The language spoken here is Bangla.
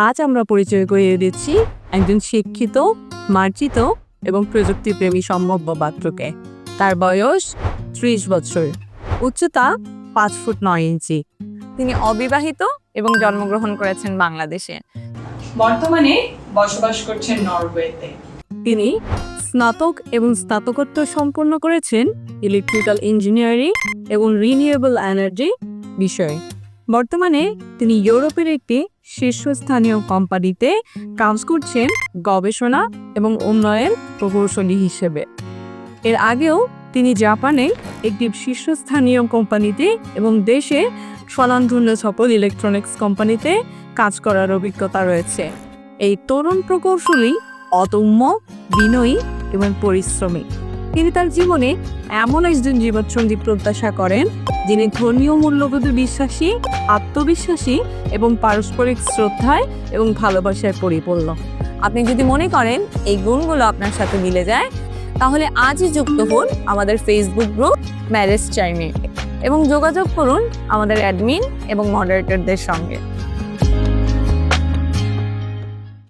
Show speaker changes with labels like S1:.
S1: আজ আমরা পরিচয় করিয়ে দিচ্ছি একজন শিক্ষিত, মার্জিত এবং প্রযুক্তিপ্রেমী সম্ভাব্য পাত্রকে। তার বয়স 30 বছর, উচ্চতা 5 ফুট 9 ইঞ্চি।
S2: তিনি অবিবাহিত এবং জন্মগ্রহণ করেছেন বাংলাদেশে।
S3: বর্তমানে বসবাস করছেন নরওয়েতে।
S1: তিনি স্নাতক এবং স্নাতকোত্তর সম্পন্ন করেছেন ইলেকট্রিক্যাল ইঞ্জিনিয়ারিং এবং রিনিউয়েবল এনার্জি বিষয়ে। বর্তমানে তিনি ইউরোপের একটি শীর্ষস্থানীয় কোম্পানিতে কাজ করছেন গবেষণা এবং উন্নয়ন প্রকৌশলী হিসেবে। এর আগেও তিনি জাপানে একটি শীর্ষস্থানীয় কোম্পানিতে এবং দেশে স্বনামধন্য সকল ইলেকট্রনিক্স কোম্পানিতে কাজ করার অভিজ্ঞতা রয়েছে। এই তরুণ প্রকৌশলী অদম্য, বিনয়ী এবং পরিশ্রমী। তিনি তার জীবনে এমন একজন জীবনসঙ্গী প্রত্যাশা করেন যিনি ধর্মীয় মূল্যবোধে বিশ্বাসী, আত্মবিশ্বাসী এবং পারস্পরিক শ্রদ্ধায় এবং ভালোবাসায় পরিপূর্ণ।
S2: আপনি যদি মনে করেন এই গুণগুলো আপনার সাথে মিলে যায়, তাহলে আজই যুক্ত হন আমাদের ফেসবুক গ্রুপ ম্যারেজ চাইমে এবং যোগাযোগ করুন আমাদের অ্যাডমিন এবং মডারেটরদের সঙ্গে।